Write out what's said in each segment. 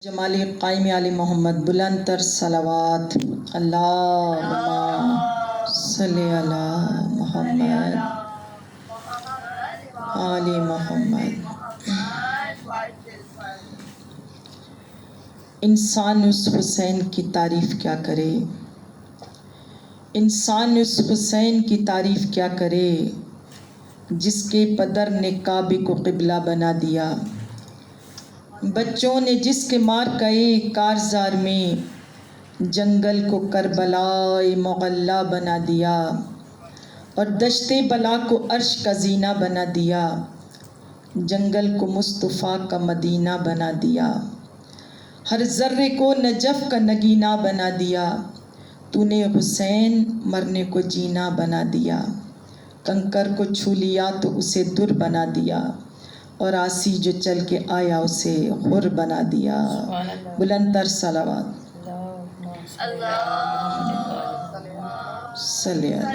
جمالی قائم علی محمد بلند تر صلوات اللہم صلی علی محمد آل محمد۔ انسان اس حسین کی تعریف کیا کرے، انسان اس حسین کی تعریف کیا کرے جس کے پدر نے کعبے کو قبلہ بنا دیا، بچوں نے جس کے مارکۂ کارزار میں جنگل کو کربلائے مغلہ بنا دیا اور دشت بلا کو عرش کا زینہ بنا دیا، جنگل کو مصطفیٰ کا مدینہ بنا دیا، ہر ذرے کو نجف کا نگینہ بنا دیا، تو نے حسین مرنے کو جینا بنا دیا، کنکر کو چھو لیا تو اسے در بنا دیا اور آسی جو چل کے آیا اسے حر بنا دیا۔ بلند تر صلوات صلی اللہ۔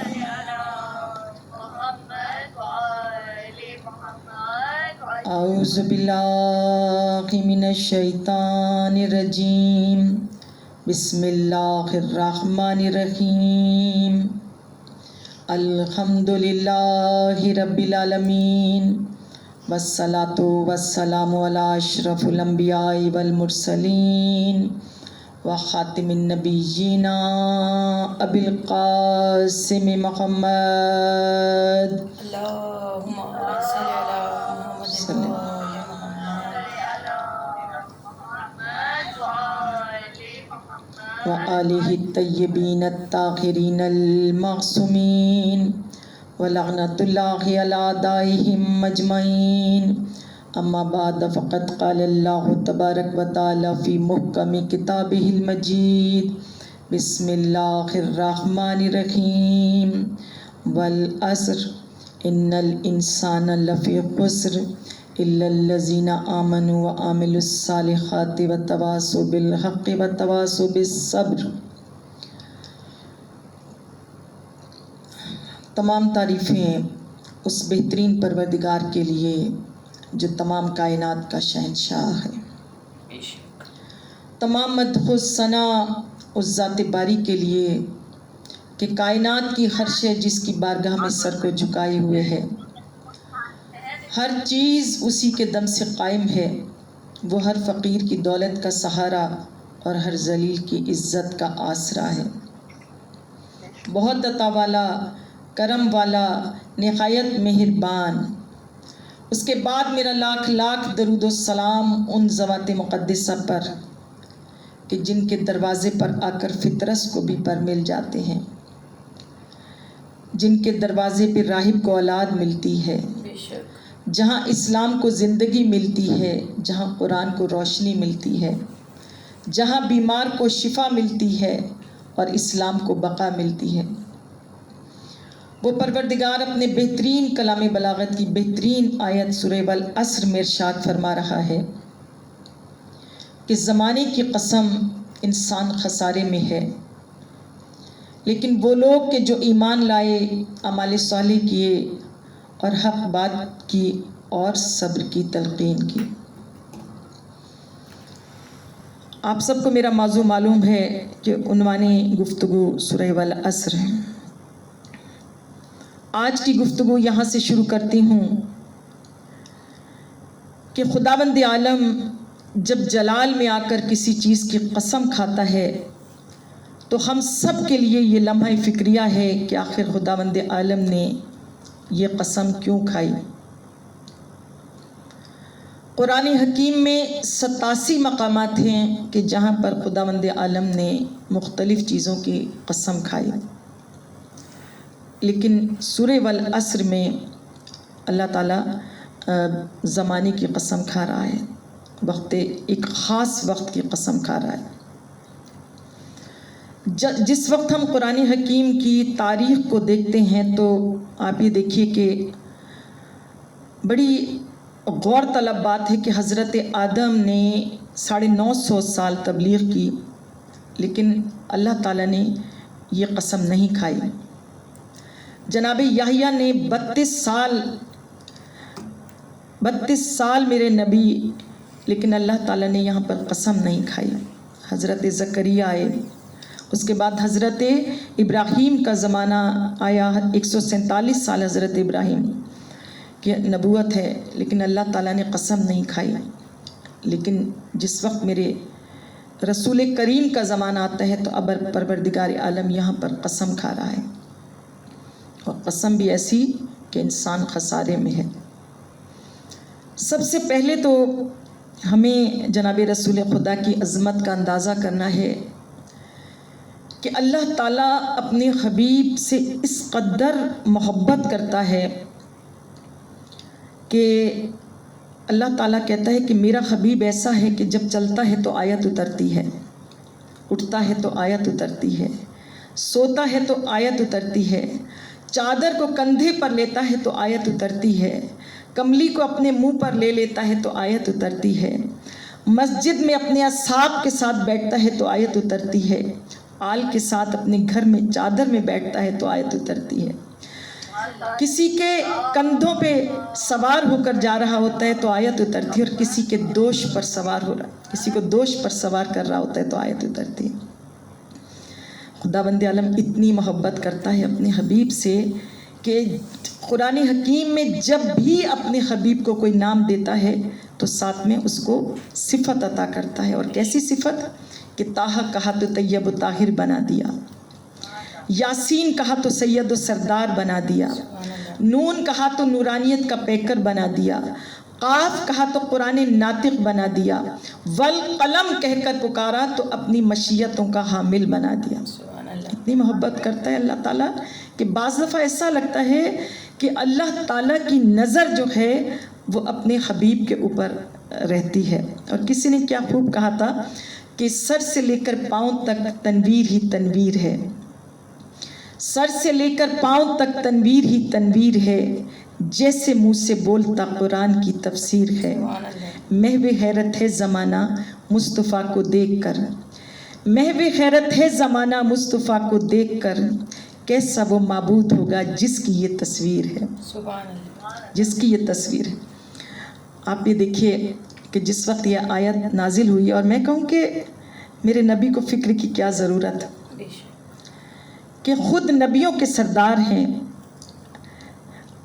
اعوذ باللہ من الشیطان الرجیم، بسم اللہ الرحمن الرحیم، الحمدللہ رب العالمین، والصلاة والسلام علی اشرف الانبیاء والمرسلین وخاتم النبیین ابی القاسم محمد اللہم صلی علی محمد وآلہ الطیبین الطاہرین المعصومین ولعنۃ اللہ علی اعدائہم اجمعین، اما بعد فقد قال اللہ تبارک و تعالی فی محکم کتابہ المجید، بسم اللہ الرحمن الرحیم، والعصر ان الانسان لفی خسر الا الذین آمنوا وعملوا الصالحات وتواصوا بالحق وتواصوا بالصبر۔ تمام تعریفیں اس بہترین پروردگار کے لیے جو تمام کائنات کا شہنشاہ ہے، تمام مدح و ثنا اس ذات باری کے لیے کہ کائنات کی ہر شے جس کی بارگاہ میں سر کو جھکائے ہوئے ہے، ہر چیز اسی کے دم سے قائم ہے، وہ ہر فقیر کی دولت کا سہارا اور ہر ذلیل کی عزت کا آسرا ہے، بہت عطا والا، کرم والا، نہایت مہربان۔ اس کے بعد میرا لاکھ لاکھ درود و سلام ان ذوات مقدسہ پر کہ جن کے دروازے پر آ کر فطرس کو بھی پر مل جاتے ہیں، جن کے دروازے پہ راہب کو اولاد ملتی ہے، جہاں اسلام کو زندگی ملتی ہے، جہاں قرآن کو روشنی ملتی ہے، جہاں بیمار کو شفا ملتی ہے اور اسلام کو بقا ملتی ہے۔ وہ پروردگار اپنے بہترین کلام بلاغت کی بہترین آیت سورہ والعصر میں ارشاد فرما رہا ہے کہ زمانے کی قسم انسان خسارے میں ہے، لیکن وہ لوگ کہ جو ایمان لائے، اعمال صالح کیے اور حق بات کی اور صبر کی تلقین کی۔ آپ سب کو میرا موضوع معلوم ہے کہ عنوان گفتگو سورہ والعصر ہے۔ آج کی گفتگو یہاں سے شروع کرتی ہوں کہ خداوند عالم جب جلال میں آ کر کسی چیز کی قسم کھاتا ہے تو ہم سب کے لیے یہ لمحہ فکریہ ہے کہ آخر خداوند عالم نے یہ قسم کیوں کھائی۔ قرآن حکیم میں 87 مقامات ہیں کہ جہاں پر خداوند عالم نے مختلف چیزوں کی قسم کھائی، لیکن سورہ والعصر میں اللہ تعالیٰ زمانے کی قسم کھا رہا ہے، ایک خاص وقت کی قسم کھا رہا ہے۔ جس وقت ہم قرآن حکیم کی تاریخ کو دیکھتے ہیں تو آپ یہ دیکھیے کہ بڑی غور طلب بات ہے کہ حضرت آدم نے 950 سال تبلیغ کی، لیکن اللہ تعالیٰ نے یہ قسم نہیں کھائی۔ جناب یحییٰ نے 32 سال میرے نبی لیکن اللہ تعالیٰ نے یہاں پر قسم نہیں کھائی. حضرت زکریا آئے، اس کے بعد حضرت ابراہیم کا زمانہ آیا. 147 سال حضرت ابراہیم کی نبوت ہے، لیکن اللہ تعالیٰ نے قسم نہیں کھائی. لیکن جس وقت میرے رسول کریم کا زمانہ آتا ہے تو اب پروردگار عالم یہاں پر قسم کھا رہا ہے، اور قسم بھی ایسی کہ انسان خسارے میں ہے. سب سے پہلے تو ہمیں جناب رسول خدا کی عظمت کا اندازہ کرنا ہے کہ اللہ تعالیٰ اپنے حبیب سے اس قدر محبت کرتا ہے کہ اللہ تعالیٰ کہتا ہے کہ میرا حبیب ایسا ہے کہ جب چلتا ہے تو آیت اترتی ہے، اٹھتا ہے تو آیت اترتی ہے، سوتا ہے تو آیت اترتی ہے، چادر کو کندھے پر لیتا ہے تو آیت اترتی ہے، کملی کو اپنے منہ پر لے لیتا ہے تو آیت اترتی ہے، مسجد میں اپنے اصحاب کے ساتھ بیٹھتا ہے تو آیت اترتی ہے، آل کے ساتھ اپنے گھر میں چادر میں بیٹھتا ہے تو آیت اترتی ہے، کسی کے کندھوں پہ سوار ہو کر جا رہا ہوتا ہے تو آیت اترتی ہے، اور کسی کے دوش پر سوار ہو رہا، کسی کو دوش پر سوار کر رہا ہوتا ہے تو آیت اترتی ہے. خداوند عالم اتنی محبت کرتا ہے اپنے حبیب سے کہ قرآن حکیم میں جب بھی اپنے حبیب کو کوئی نام دیتا ہے تو ساتھ میں اس کو صفت عطا کرتا ہے. اور کیسی صفت؟ کہ طٰہٰ کہا تو طیب و طاہر بنا دیا، یاسین کہا تو سید و سردار بنا دیا، نون کہا تو نورانیت کا پیکر بنا دیا، قاف کہا تو قرآن ناطق بنا دیا، والقلم کہہ کر پکارا تو اپنی مشیتوں کا حامل بنا دیا. اتنی محبت کرتا ہے اللہ تعالیٰ کہ بعض دفعہ ایسا لگتا ہے کہ اللہ تعالیٰ کی نظر جو ہے وہ اپنے حبیب کے اوپر رہتی ہے. اور کسی نے کیا خوب کہا تھا کہ سر سے لے کر پاؤں تک تنویر ہی تنویر ہے، سر سے لے کر پاؤں تک تنویر ہی تنویر ہے، جیسے منہ سے بولتا قرآن کی تفسیر ہے. محو حیرت ہے زمانہ مصطفیٰ کو دیکھ کر، محو حیرت ہے زمانہ مصطفیٰ کو دیکھ کر، کیسا وہ معبود ہوگا جس کی یہ تصویر ہے، جس کی یہ تصویر ہے. آپ یہ دیکھیے کہ جس وقت یہ آیت نازل ہوئی، اور میں کہوں کہ میرے نبی کو فکر کی کیا ضرورت کہ خود نبیوں کے سردار ہیں،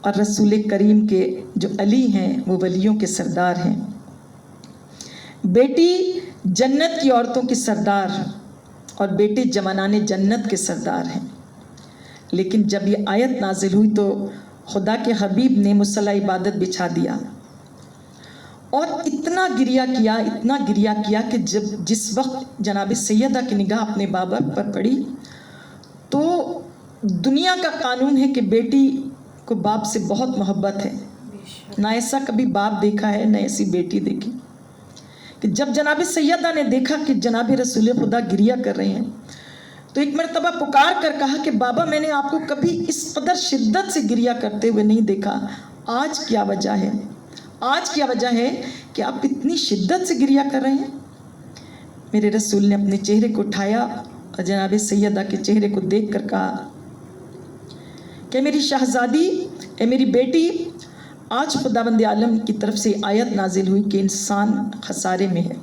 اور رسول کریم کے جو علی ہیں وہ ولیوں کے سردار ہیں. بیٹی جنت کی عورتوں کی سردار اور بیٹے جوانان جنت کے سردار ہیں. لیکن جب یہ آیت نازل ہوئی تو خدا کے حبیب نے مصلی عبادت بچھا دیا اور اتنا گریہ کیا، اتنا گریہ کیا کہ جس وقت جناب سیدہ کی نگاہ اپنے بابا پر پڑی تو دنیا کا قانون ہے کہ بیٹی کو باپ سے بہت محبت ہے. نہ ایسا کبھی باپ دیکھا ہے نہ ایسی بیٹی دیکھی کہ جب جناب سیدہ نے دیکھا کہ جناب رسول خدا گریہ کر رہے ہیں تو ایک مرتبہ پکار کر کہا کہ بابا میں نے آپ کو کبھی اس قدر شدت سے گریہ کرتے ہوئے نہیں دیکھا، آج کیا وجہ ہے؟ آج کیا وجہ ہے کہ آپ اتنی شدت سے گریہ کر رہے ہیں؟ میرے رسول نے اپنے چہرے کو اٹھایا اور جناب سیدہ کے چہرے کو دیکھ کر کہا کہ میری شہزادی، اے میری بیٹی، آج خداوند عالم کی طرف سے آیت نازل ہوئی کہ انسان خسارے میں ہے.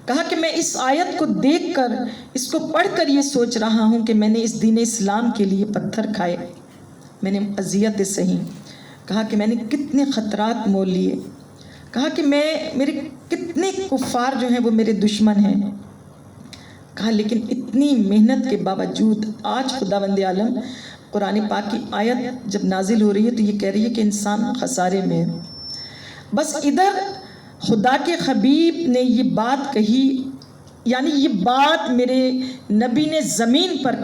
کہا کہ میں اس آیت کو دیکھ کر، اس کو پڑھ کر یہ سوچ رہا ہوں کہ میں نے اس دین اسلام کے لیے پتھر کھائے، میں نے اذیت سہی. کہا کہ میں نے کتنے خطرات مول لیے. کہا کہ میرے کتنے کفار جو ہیں وہ میرے دشمن ہیں. کہا لیکن اتنی محنت کے باوجود آج خداوند عالم قرآن پاک کی آیت جب نازل ہو رہی ہے تو یہ کہہ رہی ہے کہ انسان خسارے میں ہے. بس ادھر خدا کے حبیب نے یہ بات کہی، یعنی یہ بات میرے نبی نے زمین پر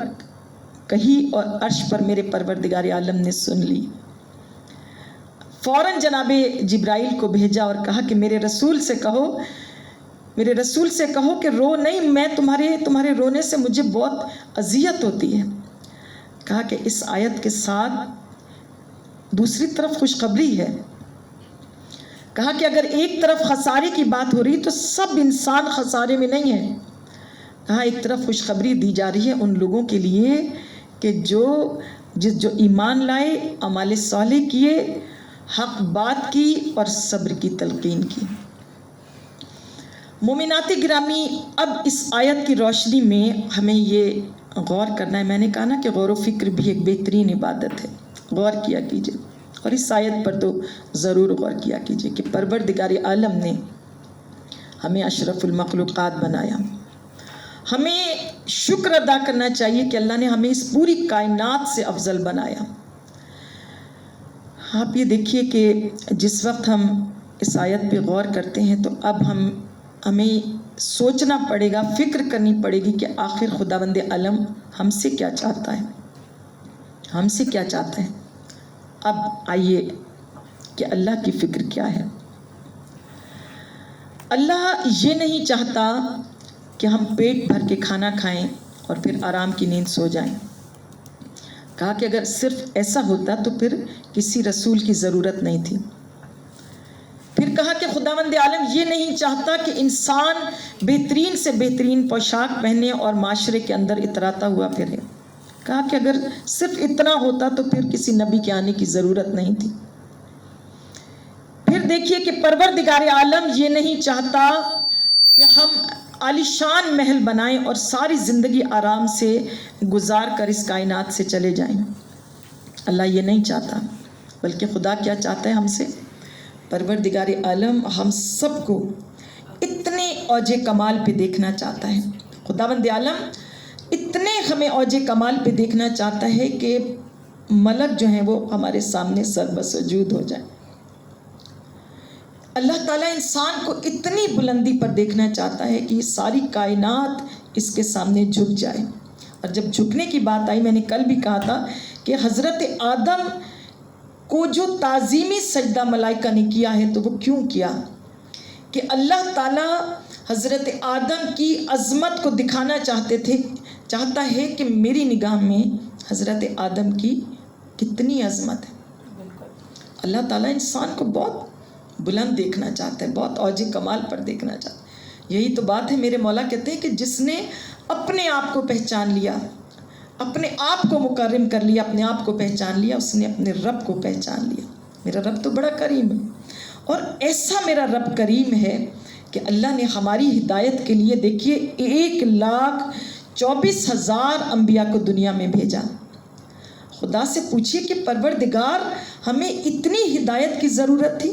کہی اور عرش پر میرے پروردگار عالم نے سن لی. فوراً جناب جبرائیل کو بھیجا اور کہا کہ میرے رسول سے کہو کہ رو نہیں، میں تمہارے رونے سے مجھے بہت اذیت ہوتی ہے. کہا کہ اس آیت کے ساتھ دوسری طرف خوشخبری ہے. کہا کہ اگر ایک طرف خسارے کی بات ہو رہی تو سب انسان خسارے میں نہیں ہیں. کہا ایک طرف خوشخبری دی جا رہی ہے ان لوگوں کے لیے کہ جو ایمان لائے، اعمال صالح کیے، حق بات کی اور صبر کی تلقین کی. مومنات گرامی، اب اس آیت کی روشنی میں ہمیں یہ غور کرنا ہے. میں نے کہا نا کہ غور و فکر بھی ایک بہترین عبادت ہے. غور کیا کیجئے، اور اس آیت پر تو ضرور غور کیا کیجئے کہ پروردگار عالم نے ہمیں اشرف المخلوقات بنایا. ہمیں شکر ادا کرنا چاہیے کہ اللہ نے ہمیں اس پوری کائنات سے افضل بنایا. آپ یہ دیکھیے کہ جس وقت ہم اس آیت پہ غور کرتے ہیں تو اب ہمیں سوچنا پڑے گا، فکر کرنی پڑے گی کہ آخر خداوند عالم ہم سے کیا چاہتا ہے، ہم سے کیا چاہتا ہے. اب آئیے کہ اللہ کی فکر کیا ہے. اللہ یہ نہیں چاہتا کہ ہم پیٹ بھر کے کھانا کھائیں اور پھر آرام کی نیند سو جائیں. کہا کہ اگر صرف ایسا ہوتا تو پھر کسی رسول کی ضرورت نہیں تھی. پھر کہا کہ خداوند عالم یہ نہیں چاہتا کہ انسان بہترین سے بہترین پوشاک پہنے اور معاشرے کے اندر اتراتا ہوا پھرے. کہا کہ اگر صرف اتنا ہوتا تو پھر کسی نبی کے آنے کی ضرورت نہیں تھی. پھر دیکھیے کہ پروردگار عالم یہ نہیں چاہتا کہ ہم عالیشان محل بنائیں اور ساری زندگی آرام سے گزار کر اس کائنات سے چلے جائیں. اللہ یہ نہیں چاہتا، بلکہ خدا کیا چاہتا ہے ہم سے؟ پروردگار عالم ہم سب کو اتنے اوج کمال پہ دیکھنا چاہتا ہے. خداوند عالم اتنے ہمیں اوج کمال پہ دیکھنا چاہتا ہے کہ ملک جو ہیں وہ ہمارے سامنے سر بسجود ہو جائیں. اللہ تعالیٰ انسان کو اتنی بلندی پر دیکھنا چاہتا ہے کہ یہ ساری کائنات اس کے سامنے جھک جائے. اور جب جھکنے کی بات آئی، میں نے کل بھی کہا تھا کہ حضرت آدم کو جو تعظیمی سجدہ ملائکہ نے کیا ہے تو وہ کیوں کیا؟ کہ اللہ تعالیٰ حضرت آدم کی عظمت کو دکھانا چاہتا ہے کہ میری نگاہ میں حضرت آدم کی کتنی عظمت ہے. اللہ تعالیٰ انسان کو بہت بلند دیکھنا چاہتا ہے، بہت اوج کمال پر دیکھنا چاہتا ہے. یہی تو بات ہے، میرے مولا کہتے ہیں کہ جس نے اپنے آپ کو پہچان لیا، اپنے آپ کو مکرم کر لیا، اپنے آپ کو پہچان لیا، اس نے اپنے رب کو پہچان لیا. میرا رب تو بڑا کریم ہے، اور ایسا میرا رب کریم ہے کہ اللہ نے ہماری ہدایت کے لیے دیکھیے 1,24,000 انبیاء کو دنیا میں بھیجا. خدا سے پوچھئے کہ پروردگار ہمیں اتنی ہدایت کی ضرورت تھی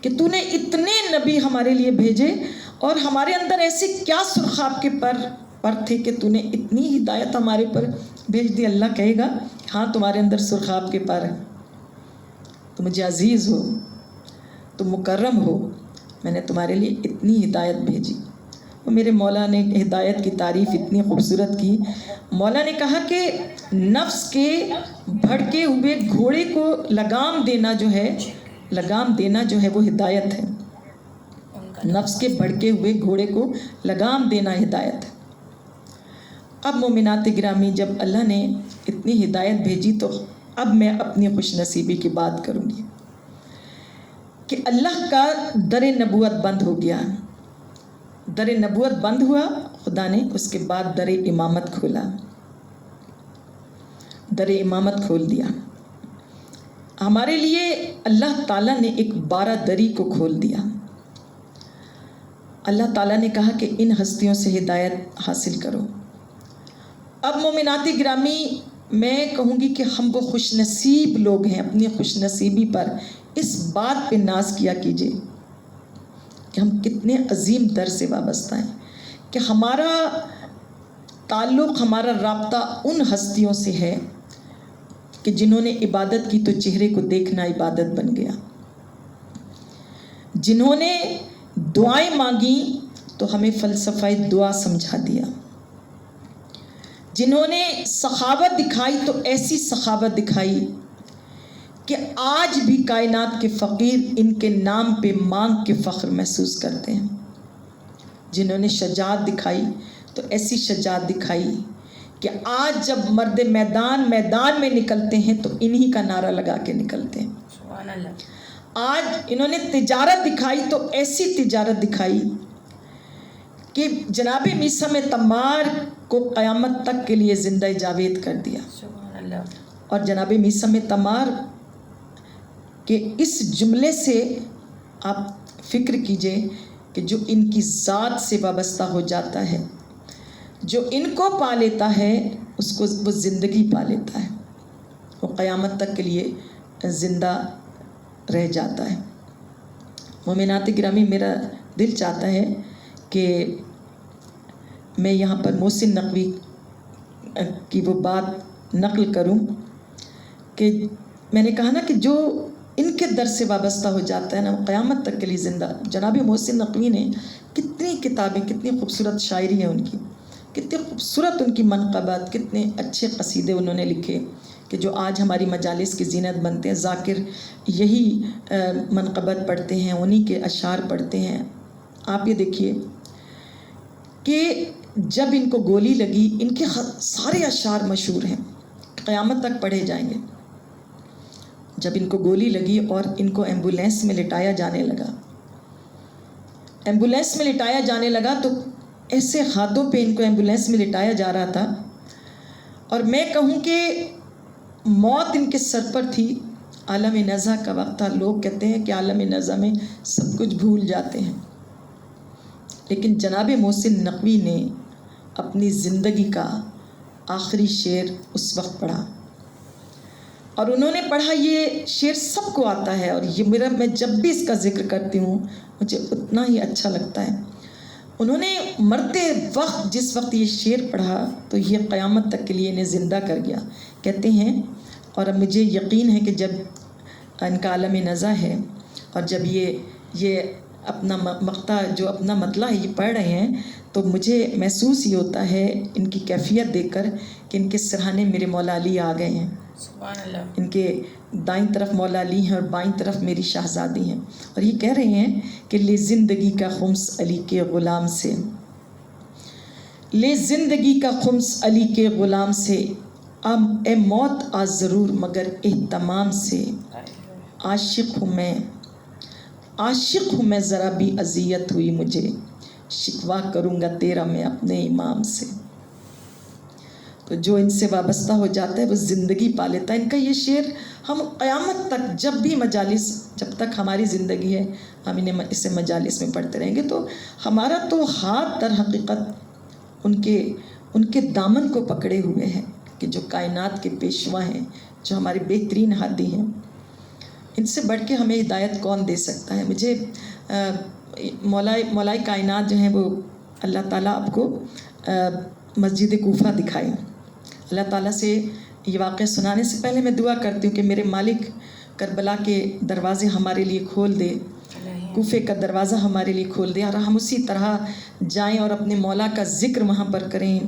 کہ تو نے اتنے نبی ہمارے لیے بھیجے، اور ہمارے اندر ایسے کیا سرخاب کے پر تھے کہ تو نے اتنی ہدایت ہمارے پر بھیج دی. اللہ کہے گا ہاں تمہارے اندر سرخاب کے پر ہیں، تو مجھے عزیز ہو، تم مکرم ہو، میں نے تمہارے لیے اتنی ہدایت بھیجی. اور میرے مولا نے ہدایت کی تعریف اتنی خوبصورت کی. مولا نے کہا کہ نفس کے بھڑکے ہوئے گھوڑے کو لگام دینا جو ہے وہ ہدایت ہے. نفس کے بھڑکے ہوئے گھوڑے کو لگام دینا ہدایت ہے. اب مومنات گرامی، جب اللہ نے اتنی ہدایت بھیجی تو اب میں اپنی خوش نصیبی کی بات کروں گی کہ اللہ کا در نبوت بند ہو گیا. در نبوت بند ہوا، خدا نے اس کے بعد در امامت کھولا، در امامت کھول دیا. ہمارے لیے اللہ تعالیٰ نے ایک 12 دری کو کھول دیا. اللہ تعالیٰ نے کہا کہ ان ہستیوں سے ہدایت حاصل کرو. اب مومنات گرامی، میں کہوں گی کہ ہم وہ خوش نصیب لوگ ہیں. اپنی خوش نصیبی پر اس بات پہ ناز کیا کیجئے کہ ہم کتنے عظیم در سے وابستہ ہیں، کہ ہمارا تعلق، ہمارا رابطہ ان ہستیوں سے ہے کہ جنہوں نے عبادت کی تو چہرے کو دیکھنا عبادت بن گیا، جنہوں نے دعائیں مانگیں تو ہمیں فلسفہ دعا سمجھا دیا، جنہوں نے سخاوت دکھائی تو ایسی سخاوت دکھائی کہ آج بھی کائنات کے فقیر ان کے نام پہ مانگ کے فخر محسوس کرتے ہیں. جنہوں نے شجاعت دکھائی تو ایسی شجاعت دکھائی کہ آج جب مرد میدان میں نکلتے ہیں تو انہی کا نعرہ لگا کے نکلتے ہیں. سبحان اللہ. آج انہوں نے تجارت دکھائی تو ایسی تجارت دکھائی کہ جناب میثم تمار کو قیامت تک کے لیے زندہ جاوید کر دیا. سبحان اللہ. اور جناب میثم تمار کے اس جملے سے آپ فکر کیجئے کہ جو ان کی ذات سے وابستہ ہو جاتا ہے، جو ان کو پا لیتا ہے اس کو وہ زندگی پا لیتا ہے، وہ قیامت تک کے لیے زندہ رہ جاتا ہے۔ مومنات گرامی، میرا دل چاہتا ہے کہ میں یہاں پر محسن نقوی کی وہ بات نقل کروں کہ میں نے کہا نا کہ جو ان کے در سے وابستہ ہو جاتا ہے نا وہ قیامت تک کے لیے زندہ۔ جناب محسن نقوی نے کتنی کتابیں، کتنی خوبصورت شاعری ہے ان کی، کتنی خوبصورت ان کی منقبت، کتنے اچھے قصیدے انہوں نے لکھے کہ جو آج ہماری مجالس کی زینت بنتے ہیں۔ ذاکر یہی منقبت پڑھتے ہیں، انہی کے اشعار پڑھتے ہیں۔ آپ یہ دیکھیے کہ جب ان کو گولی لگی، ان کے سارے اشعار مشہور ہیں، قیامت تک پڑھے جائیں گے۔ جب ان کو گولی لگی اور ان کو ایمبولینس میں لٹایا جانے لگا، ایمبولینس میں لٹایا جانے لگا تو ایسے ہاتھوں پہ ان کو ایمبولینس میں لٹایا جا رہا تھا، اور میں کہوں کہ موت ان کے سر پر تھی۔ عالم نزع کا وقت تھا۔ لوگ کہتے ہیں کہ عالم نزع میں سب کچھ بھول جاتے ہیں، لیکن جناب محسن نقوی نے اپنی زندگی کا آخری شعر اس وقت پڑھا، اور انہوں نے پڑھا، یہ شعر سب کو آتا ہے، اور یہ میں جب بھی اس کا ذکر کرتی ہوں مجھے اتنا ہی اچھا لگتا ہے۔ انہوں نے مرتے وقت جس وقت یہ شعر پڑھا تو یہ قیامت تک کے لیے انہیں زندہ کر گیا۔ کہتے ہیں، اور اب مجھے یقین ہے کہ جب ان کا عالم نزع ہے اور جب یہ اپنا مقطع جو اپنا مطلع ہے یہ پڑھ رہے ہیں تو مجھے محسوس ہی ہوتا ہے ان کی کیفیت دیکھ کر کہ ان کے سرہانے میرے مولا علی آ گئے ہیں۔ سبحان اللہ۔ ان کے دائیں طرف مولا علی ہیں اور بائیں طرف میری شہزادی ہیں، اور یہ کہہ رہے ہیں کہ لے زندگی کا خمس علی کے غلام سے، لے زندگی کا خمس علی کے غلام سے، اب اے موت آ ضرور مگر اہتمام سے، عاشق ہوں میں ذرا بھی اذیت ہوئی مجھے، شکوہ کروں گا تیرا میں اپنے امام سے۔ تو جو ان سے وابستہ ہو جاتا ہے وہ زندگی پا لیتا ہے۔ ان کا یہ شعر ہم قیامت تک جب بھی مجالس، جب تک ہماری زندگی ہے ہم انہیں اسے مجالس میں پڑھتے رہیں گے۔ تو ہمارا تو ہاتھ در حقیقت ان کے دامن کو پکڑے ہوئے ہیں کہ جو کائنات کے پیشوا ہیں، جو ہمارے بہترین ہادی ہیں۔ ان سے بڑھ کے ہمیں ہدایت کون دے سکتا ہے؟ مجھے مولائے کائنات جو ہیں وہ اللہ تعالیٰ آپ کو مسجد کوفہ دکھائے۔ اللہ تعالیٰ سے یہ واقعہ سنانے سے پہلے میں دعا کرتی ہوں کہ میرے مالک کربلا کے دروازے ہمارے لیے کھول دے، کوفے کا دروازہ ہمارے لیے کھول دے، اور ہم اسی طرح جائیں اور اپنے مولا کا ذکر وہاں پر کریں۔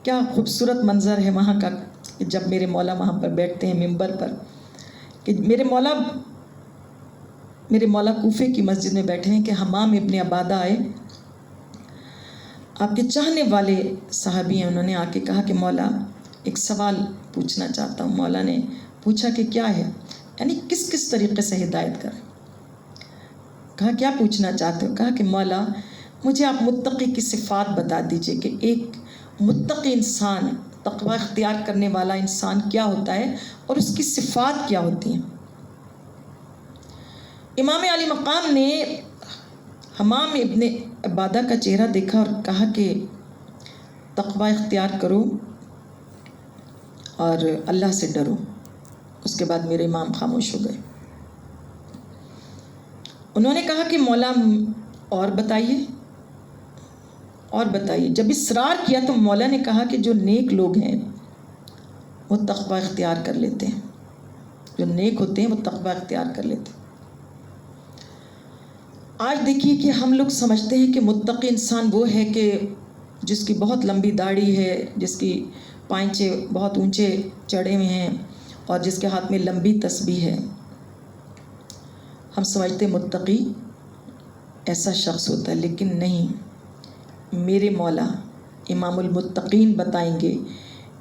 کیا خوبصورت منظر ہے وہاں کا کہ جب میرے مولا وہاں پر بیٹھتے ہیں ممبر پر، کہ میرے مولا کوفے کی مسجد میں بیٹھے ہیں کہ حمام ابن عبادہ آئے، آپ کے چاہنے والے صحابی ہیں، انہوں نے آ کے کہا کہ مولا ایک سوال پوچھنا چاہتا ہوں۔ مولا نے پوچھا کہ کیا ہے، یعنی کس طریقے سے ہدایت کریں۔ کہا کیا پوچھنا چاہتے ہو؟ کہا کہ مولا مجھے آپ متقی کی صفات بتا دیجئے کہ ایک متقی انسان، تقوی اختیار کرنے والا انسان کیا ہوتا ہے اور اس کی صفات کیا ہوتی ہیں۔ امام علی مقام نے حمام ابن عبادہ کا چہرہ دیکھا اور کہا کہ تقوی اختیار کرو اور اللہ سے ڈرو۔ اس کے بعد میرے امام خاموش ہو گئے۔ انہوں نے کہا کہ مولا اور بتائیے۔ جب اصرار کیا تو مولا نے کہا کہ جو نیک لوگ ہیں وہ تقوی اختیار کر لیتے ہیں، جو نیک ہوتے ہیں وہ تقوی اختیار کر لیتے ہیں۔ آج دیکھیے کہ ہم لوگ سمجھتے ہیں کہ متقی انسان وہ ہے کہ جس کی بہت لمبی داڑھی ہے، جس کی پائنچے بہت اونچے چڑھے ہوئے ہیں اور جس کے ہاتھ میں لمبی تسبیح ہے۔ ہم سمجھتے متقی ایسا شخص ہوتا ہے، لیکن نہیں۔ میرے مولا امام المتقین بتائیں گے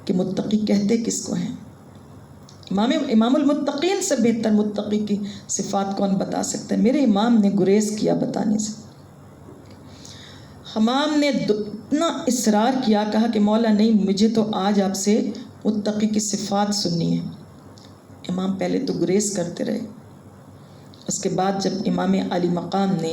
کہ متقی کہتے کس کو ہیں۔ امام المتقین سے بہتر متقی کی صفات کون بتا سکتا ہے؟ میرے امام نے گریز کیا بتانے سے۔ حمام نے اتنا اصرار کیا، کہا کہ مولا نہیں، مجھے تو آج آپ سے متقی کی صفات سننی ہے۔ امام پہلے تو گریز کرتے رہے، اس کے بعد جب امام علی مقام نے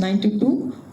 92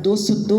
202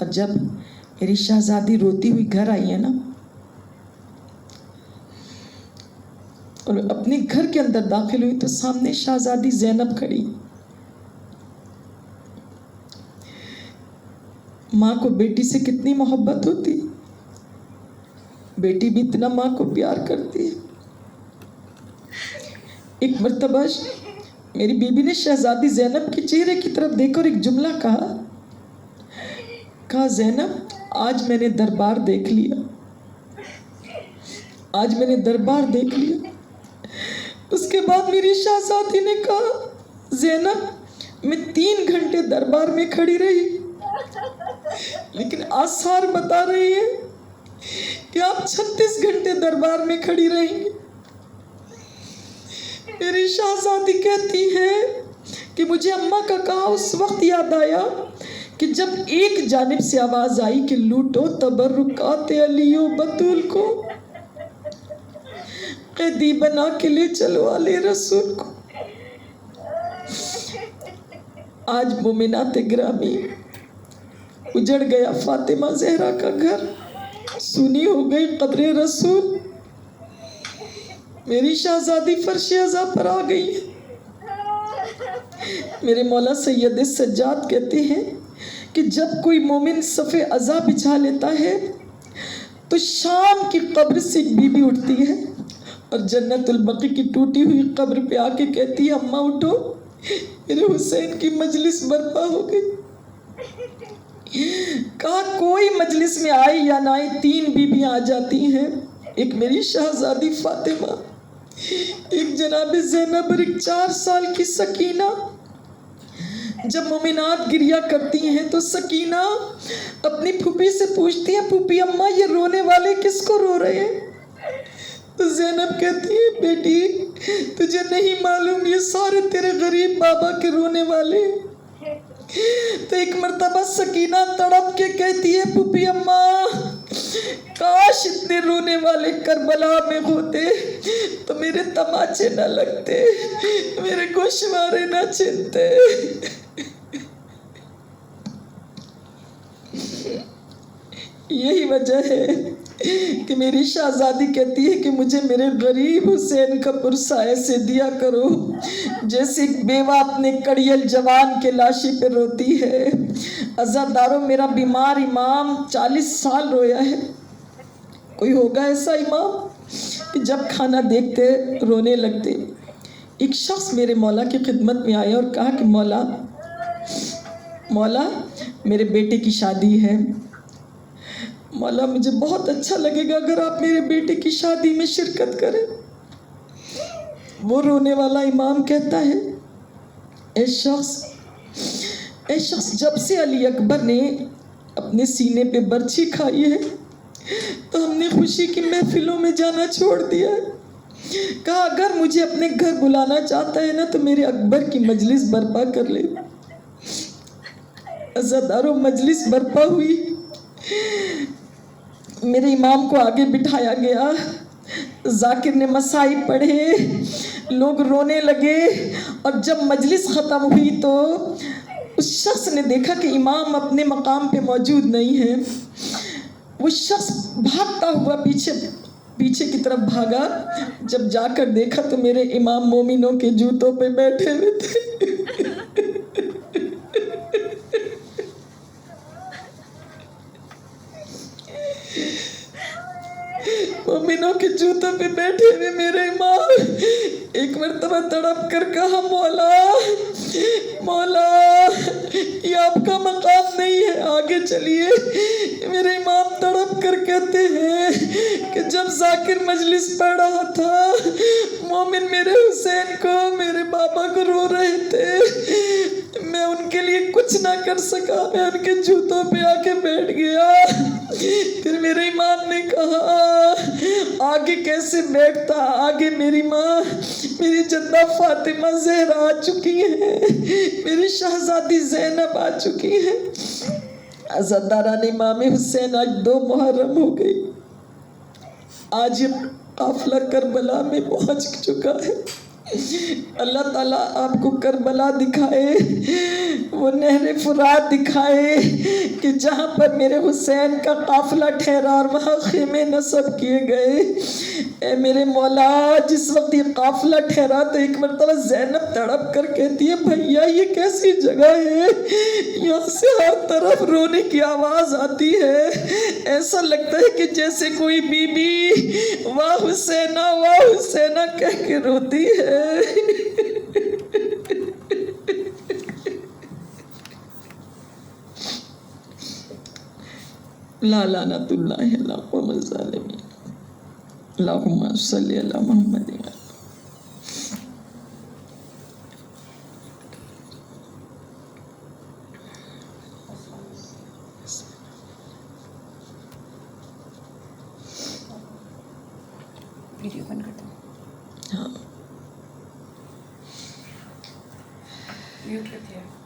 اور جب میری شہزادی روتی ہوئی گھر آئی ہے نا اور اپنے گھر کے اندر داخل ہوئی تو سامنے شہزادی زینب کھڑی. ماں کو بیٹی سے کتنی محبت ہوتی، بیٹی بھی اتنا ماں کو پیار کرتی ہے. ایک مرتبہ میری بیوی نے شہزادی زینب کے چہرے کی طرف دیکھ کر ایک جملہ کہا زینب آج میں نے دربار دیکھ لیا، آج میں نے دربار دیکھ لیا. اس کے بعد میری شہزادی نے کہا زینب میں 3 گھنٹے دربار میں کھڑی رہی، لیکن آثار بتا رہی ہے کہ آپ 36 گھنٹے دربار میں کھڑی رہیں گی. میری شہزادی کہتی ہے کہ مجھے اماں کا کہا اس وقت یاد آیا کہ جب ایک جانب سے آواز آئی کہ لوٹو تبرکات علی و بطول کو، قیدی بنا کے لے چلو علی رسول کو. آج مومنات گرامی اجڑ گیا فاطمہ زہرا کا گھر، سنی ہو گئی قبر رسول. میری شہزادی فرش عزا پر آ گئی ہے. میرے مولا سید سجاد کہتے ہیں کہ جب کوئی مومن صف عزا بچھا لیتا ہے تو شام کی قبر سے ایک بی بی اٹھتی ہے اور جنت البقیع کی ٹوٹی ہوئی قبر پہ آ کے کہتی ہے اماں اٹھو، میرے حسین کی مجلس برپا ہو گئی. کہا کوئی مجلس میں آئی یا نہ آئی 3 بیویاں آ جاتی ہیں، ایک میری شہزادی فاطمہ، ایک جناب زینب اور ایک 4 سال کی سکینہ. جب مومنات گریا کرتی ہیں تو سکینہ اپنی پھوپھی سے پوچھتی ہے پھوپھی اماں یہ رونے والے کس کو رو رہے ہیں؟ تو زینب کہتی ہے بیٹی تجھے نہیں معلوم یہ سارے تیرے غریب بابا کے رونے والے. تو ایک مرتبہ سکینہ تڑپ کے کہتی ہے پھوپھی اماں کاش اتنے رونے والے کربلا میں ہوتے تو میرے تماچے نہ لگتے، میرے گوشوارے نہ چھنتے. یہی وجہ ہے کہ میری شہزادی کہتی ہے کہ مجھے میرے غریب حسین کا پرسہ ایسے دیا کرو جیسے ایک بیوہ اپنے کڑیل جوان کے لاشی پہ روتی ہے. عزاداروں میرا بیمار امام 40 سال رویا ہے. کوئی ہوگا ایسا امام کہ جب کھانا دیکھتے رونے لگتے. ایک شخص میرے مولا کی خدمت میں آیا اور کہا کہ مولا میرے بیٹے کی شادی ہے، مولا مجھے بہت اچھا لگے گا اگر آپ میرے بیٹے کی شادی میں شرکت کریں. وہ رونے والا امام کہتا ہے اے شخص جب سے علی اکبر نے اپنے سینے پہ برچھی کھائی ہے تو ہم نے خوشی کی محفلوں میں جانا چھوڑ دیا ہے. کہا اگر مجھے اپنے گھر بلانا چاہتا ہے نا تو میرے اکبر کی مجلس برپا کر لے. عزاداروں مجلس برپا ہوئی، میرے امام کو آگے بٹھایا گیا، ذاکر نے مسائب پڑھے، لوگ رونے لگے اور جب مجلس ختم ہوئی تو اس شخص نے دیکھا کہ امام اپنے مقام پہ موجود نہیں ہے. وہ شخص بھاگتا ہوا پیچھے کی طرف بھاگا، جب جا کر دیکھا تو میرے امام مومنوں کے جوتوں پہ بیٹھے ہوئے تھے. مومنوں کے جوتوں پہ بیٹھے ہوئے میرے امام ایک مرتبہ تڑپ کر کہا مولا یہ آپ کا مقام نہیں ہے، آگے چلیے. میرے امام تڑپ کر کہتے ہیں کہ جب ذاکر مجلس پڑھ رہا تھا مومن میرے حسین کو میرے بابا کو رو رہے تھے، میں ان کے لیے کچھ نہ کر سکا، میں ان کے جوتوں پہ آ کے بیٹھ گیا. پھر میرے امام نے کہا آگے کیسے بیٹھتا، آگے میری ماں میری جدہ فاطمہ زہرا آ چکی ہے، میری شہزادی زینب آ چکی ہے. عزاداران امام حسین آج 2 محرم ہو گئی، آج یہ قافلہ کربلا میں پہنچ چکا ہے. اللہ تعالیٰ آپ کو کربلا دکھائے، وہ نہر فرات دکھائے کہ جہاں پر میرے حسین کا قافلہ ٹھہرا اور وہاں خیمے نصب کیے گئے۔ اے میرے مولا، جس وقت یہ قافلہ ٹھہرا تو ایک مرتبہ زینب تڑپ کر کہتی ہے بھیا یہ کیسی جگہ ہے، یہاں سے ہر طرف رونے کی آواز آتی ہے، ایسا لگتا ہے کہ جیسے کوئی بی بی واہ حسینہ کہہ کے روتی ہے۔ لا لعنت اللہ علی القوم الظالمین۔ اللہم صلی علی محمد۔ ویڈیو بند کر دو، ہاں میوٹ کر دیا۔